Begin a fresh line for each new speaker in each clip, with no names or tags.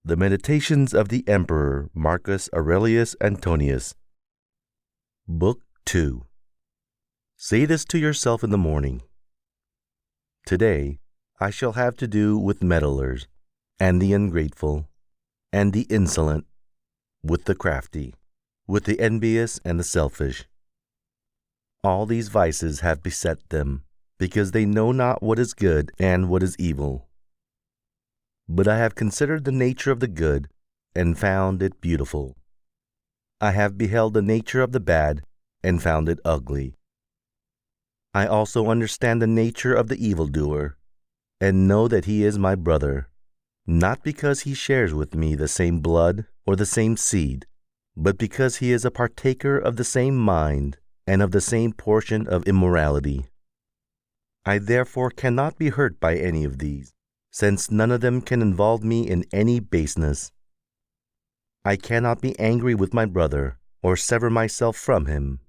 The Meditations of the Emperor Marcus Aurelius Antonius. Book 2. Say this to yourself in the morning. Today, I shall have to do with meddlers, and the ungrateful, and the insolent, with the crafty, with the envious and the selfish. All these vices have beset them, because they know not what is good and what is evil. But I have considered the nature of the good, and found it beautiful. I have beheld the nature of the bad, and found it ugly. I also understand the nature of the evildoer, and know that he is my brother, not because he shares with me the same blood or the same seed, but because he is a partaker of the same mind and of the same portion of immorality. I therefore cannot be hurt by any of these, since none of them can involve me in any baseness. I cannot be angry with my brother, or sever myself from him,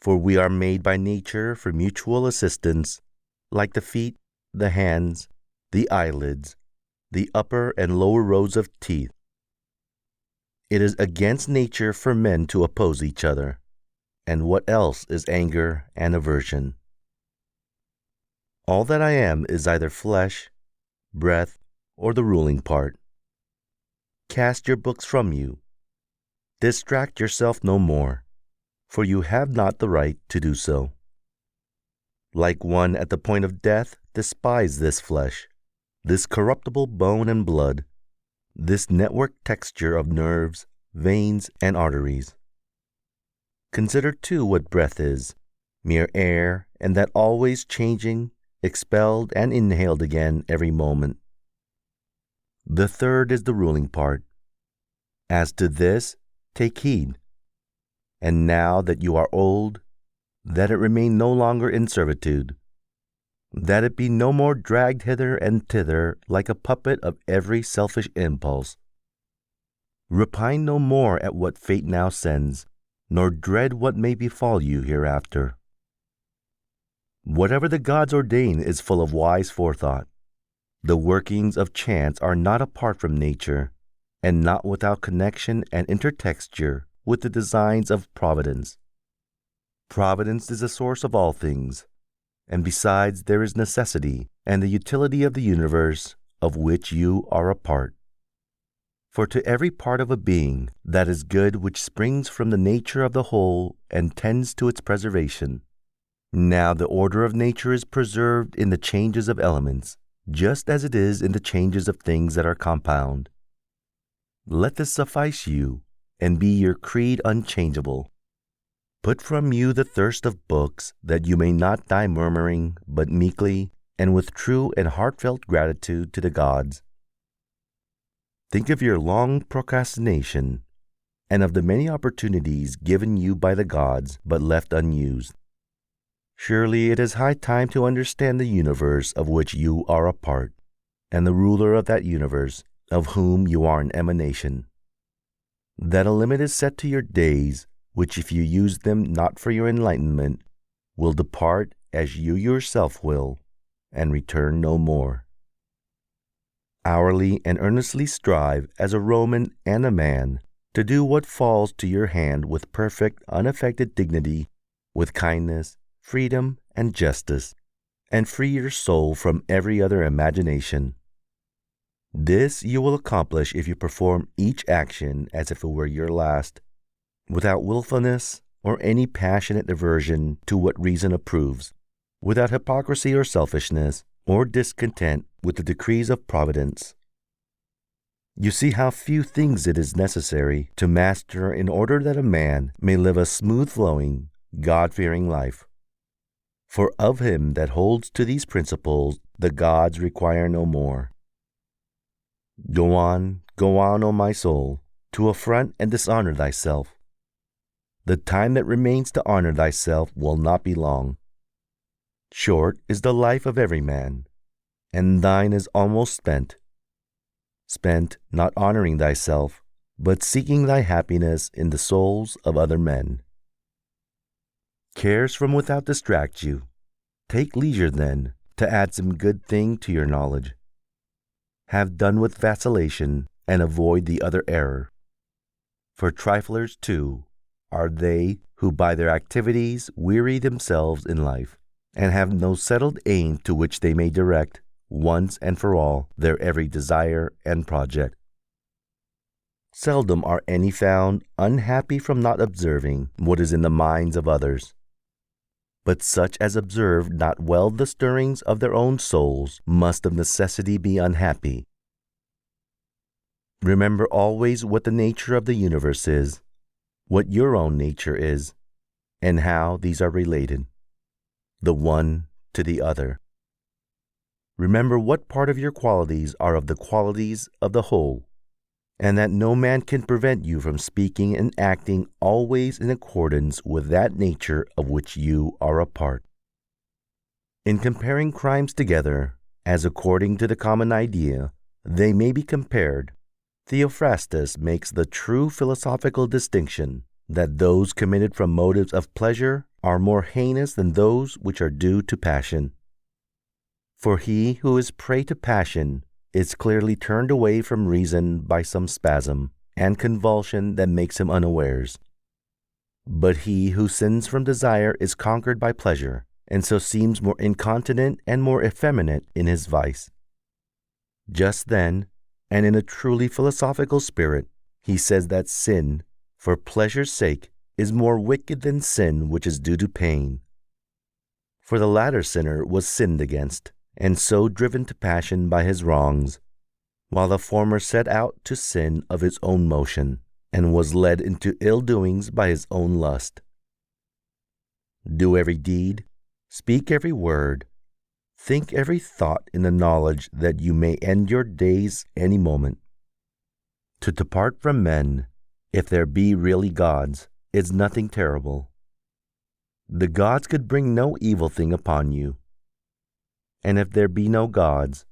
for we are made by nature for mutual assistance, like the feet, the hands, the eyelids, the upper and lower rows of teeth. It is against nature for men to oppose each other, and what else is anger and aversion? All that I am is either flesh, breath, or the ruling part. Cast your books from you. Distract yourself no more, for you have not the right to do so. Like one at the point of death, despise this flesh, this corruptible bone and blood, this network texture of nerves, veins, and arteries. Consider too what breath is, mere air, and that always changing, expelled and inhaled again every moment. The third is the ruling part. As to this, take heed. And now that you are old, that it remain no longer in servitude, that it be no more dragged hither and thither like a puppet of every selfish impulse. Repine no more at what fate now sends, nor dread what may befall you hereafter. Whatever the gods ordain is full of wise forethought. The workings of chance are not apart from nature, and not without connection and intertexture with the designs of Providence. Providence is the source of all things, and besides there is necessity and the utility of the universe, of which you are a part. For to every part of a being that is good which springs from the nature of the whole and tends to its preservation. Now the order of nature is preserved in the changes of elements, just as it is in the changes of things that are compound. Let this suffice you, and be your creed unchangeable. Put from you the thirst of books, that you may not die murmuring, but meekly, and with true and heartfelt gratitude to the gods. Think of your long procrastination, and of the many opportunities given you by the gods, but left unused. Surely it is high time to understand the universe of which you are a part, and the ruler of that universe, of whom you are an emanation. That a limit is set to your days, which if you use them not for your enlightenment, will depart as you yourself will, and return no more. Hourly and earnestly strive, as a Roman and a man, to do what falls to your hand with perfect, unaffected dignity, with kindness, freedom, and justice, and free your soul from every other imagination. This you will accomplish if you perform each action as if it were your last, without willfulness or any passionate aversion to what reason approves, without hypocrisy or selfishness, or discontent with the decrees of Providence. You see how few things it is necessary to master in order that a man may live a smooth-flowing, God-fearing life. For of him that holds to these principles the gods require no more. Go on, O my soul, to affront and dishonor thyself. The time that remains to honor thyself will not be long. Short is the life of every man, and thine is almost spent. Spent not honoring thyself, but seeking thy happiness in the souls of other men. Cares from without distract you. Take leisure, then, to add some good thing to your knowledge. Have done with vacillation, and avoid the other error. For triflers, too, are they who by their activities weary themselves in life, and have no settled aim to which they may direct, once and for all, their every desire and project. Seldom are any found unhappy from not observing what is in the minds of others. But such as observe not well the stirrings of their own souls must of necessity be unhappy. Remember always what the nature of the universe is, what your own nature is, and how these are related, the one to the other. Remember what part of your qualities are of the qualities of the whole, and that no man can prevent you from speaking and acting always in accordance with that nature of which you are a part. In comparing crimes together, as according to the common idea, they may be compared, Theophrastus makes the true philosophical distinction that those committed from motives of pleasure are more heinous than those which are due to passion. For he who is prey to passion is clearly turned away from reason by some spasm and convulsion that makes him unawares. But he who sins from desire is conquered by pleasure, and so seems more incontinent and more effeminate in his vice. Just then, and in a truly philosophical spirit, he says that sin, for pleasure's sake, is more wicked than sin which is due to pain. For the latter sinner was sinned against, and so driven to passion by his wrongs, while the former set out to sin of his own motion, and was led into ill doings by his own lust. Do every deed, speak every word, think every thought in the knowledge that you may end your days any moment. To depart from men, if there be really gods, is nothing terrible. The gods could bring no evil thing upon you. And if there be no gods,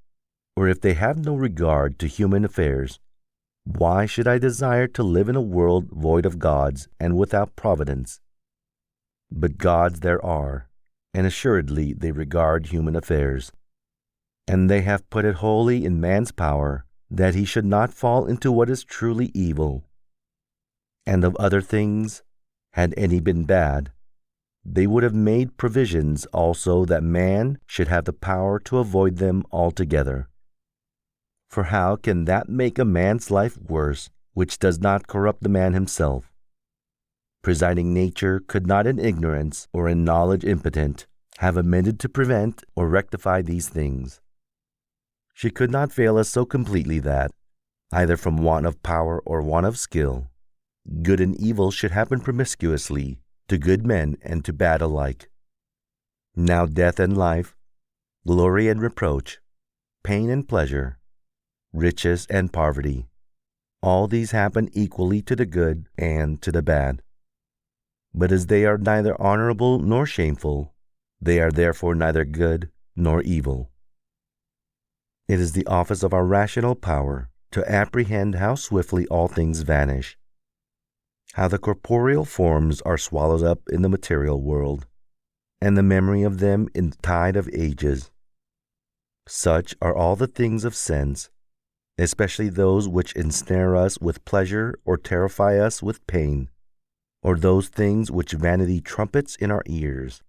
or if they have no regard to human affairs, why should I desire to live in a world void of gods and without providence? But gods there are, and assuredly they regard human affairs. And they have put it wholly in man's power that he should not fall into what is truly evil. And of other things, had any been bad, they would have made provisions also that man should have the power to avoid them altogether. For how can that make a man's life worse which does not corrupt the man himself? Presiding nature could not in ignorance or in knowledge impotent have amended to prevent or rectify these things. She could not fail us so completely that, either from want of power or want of skill, good and evil should happen promiscuously to good men and to bad alike. Now death and life, glory and reproach, pain and pleasure, riches and poverty, all these happen equally to the good and to the bad. But as they are neither honorable nor shameful, they are therefore neither good nor evil. It is the office of our rational power to apprehend how swiftly all things vanish, how the corporeal forms are swallowed up in the material world, and the memory of them in the tide of ages. Such are all the things of sense, especially those which ensnare us with pleasure or terrify us with pain, or those things which vanity trumpets in our ears.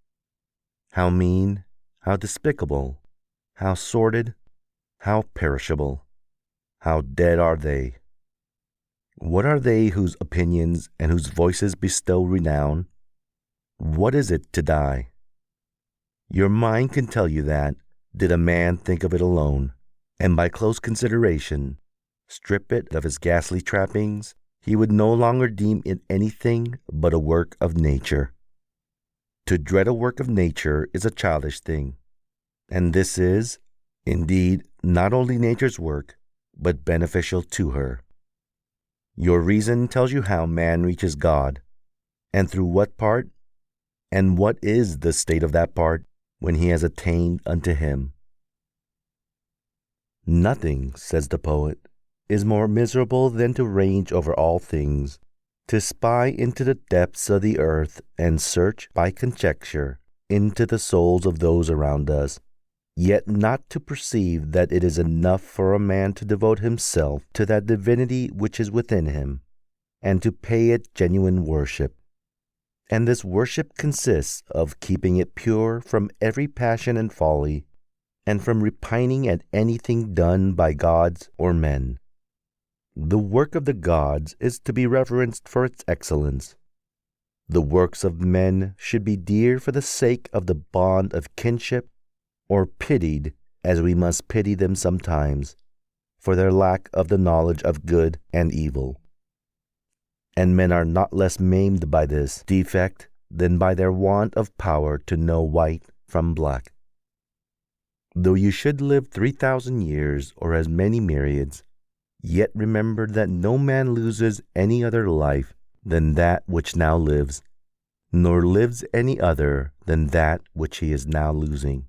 How mean, how despicable, how sordid, how perishable, how dead are they! What are they whose opinions and whose voices bestow renown? What is it to die? Your mind can tell you that, did a man think of it alone, and by close consideration, strip it of its ghastly trappings, he would no longer deem it anything but a work of nature. To dread a work of nature is a childish thing, and this is, indeed, not only nature's work, but beneficial to her. Your reason tells you how man reaches God, and through what part, and what is the state of that part when he has attained unto him. Nothing, says the poet, is more miserable than to range over all things, to spy into the depths of the earth and search by conjecture into the souls of those around us, yet not to perceive that it is enough for a man to devote himself to that divinity which is within him, and to pay it genuine worship. And this worship consists of keeping it pure from every passion and folly, and from repining at anything done by gods or men. The work of the gods is to be reverenced for its excellence. The works of men should be dear for the sake of the bond of kinship, or pitied, as we must pity them sometimes, for their lack of the knowledge of good and evil. And men are not less maimed by this defect than by their want of power to know white from black. Though you should live 3,000 years or as many myriads, yet remember that no man loses any other life than that which now lives, nor lives any other than that which he is now losing.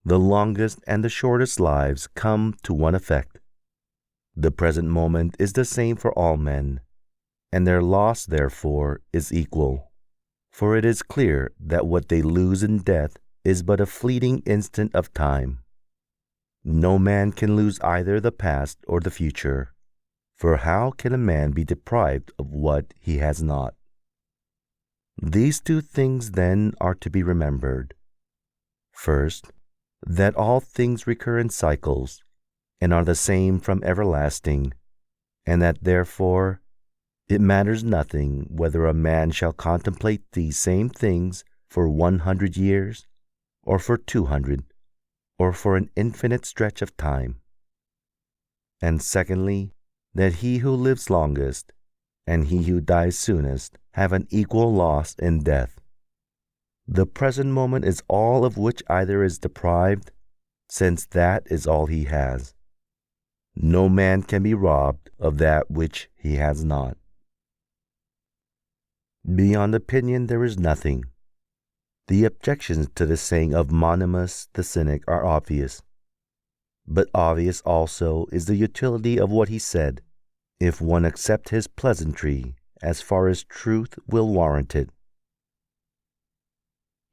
The longest and the shortest lives come to one effect. The present moment is the same for all men, and their loss, therefore, is equal. For it is clear that what they lose in death is but a fleeting instant of time. No man can lose either the past or the future, for how can a man be deprived of what he has not? These two things then are to be remembered. First, that all things recur in cycles, and are the same from everlasting, and that therefore it matters nothing whether a man shall contemplate these same things for 100 years, or for 200, or for an infinite stretch of time. And secondly, that he who lives longest, and he who dies soonest, have an equal loss in death. The present moment is all of which either is deprived, since that is all he has. No man can be robbed of that which he has not. Beyond opinion there is nothing. The objections to the saying of Monimus the Cynic are obvious. But obvious also is the utility of what he said, if one accept his pleasantry as far as truth will warrant it.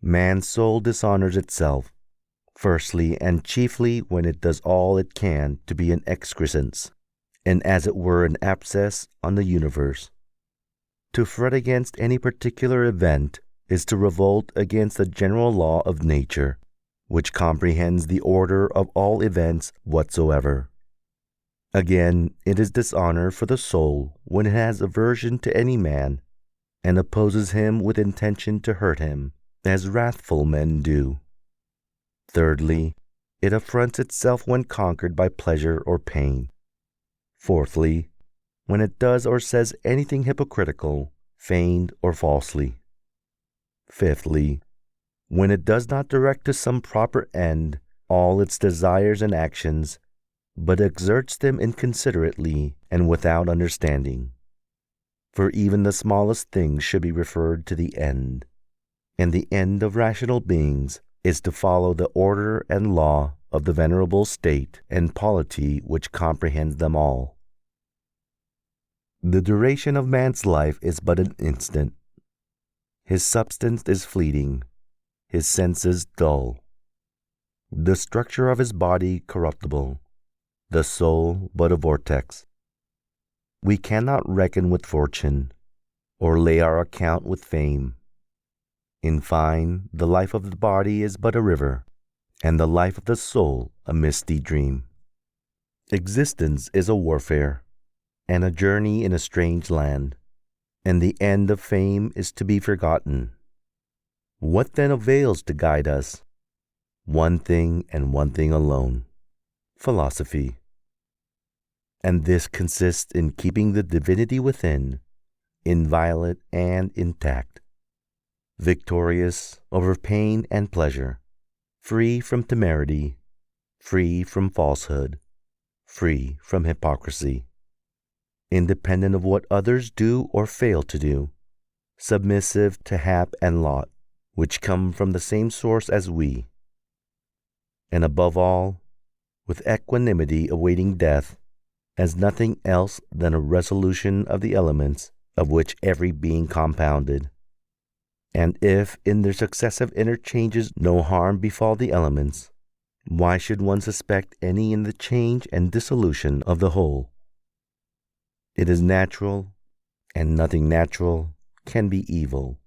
Man's soul dishonors itself, firstly and chiefly when it does all it can to be an excrescence, and as it were an abscess on the universe. To fret against any particular event is to revolt against the general law of nature, which comprehends the order of all events whatsoever. Again, it is dishonor for the soul when it has aversion to any man, and opposes him with intention to hurt him, as wrathful men do. Thirdly, it affronts itself when conquered by pleasure or pain. Fourthly, when it does or says anything hypocritical, feigned or falsely. Fifthly, when it does not direct to some proper end all its desires and actions, but exerts them inconsiderately and without understanding. For even the smallest things should be referred to the end, and the end of rational beings is to follow the order and law of the venerable state and polity which comprehends them all. The duration of man's life is but an instant. His substance is fleeting, his senses dull, the structure of his body corruptible, the soul but a vortex. We cannot reckon with fortune, or lay our account with fame. In fine, the life of the body is but a river, and the life of the soul a misty dream. Existence is a warfare, and a journey in a strange land, and the end of fame is to be forgotten. What then avails to guide us? One thing and one thing alone: philosophy. And this consists in keeping the divinity within, inviolate and intact, victorious over pain and pleasure, free from temerity, free from falsehood, free from hypocrisy, independent of what others do or fail to do, submissive to hap and lot, which come from the same source as we, and above all, with equanimity awaiting death, as nothing else than a resolution of the elements of which every being compounded. And if in their successive interchanges no harm befall the elements, Why should one suspect any in the change and dissolution of the whole? It is natural, and nothing natural can be evil.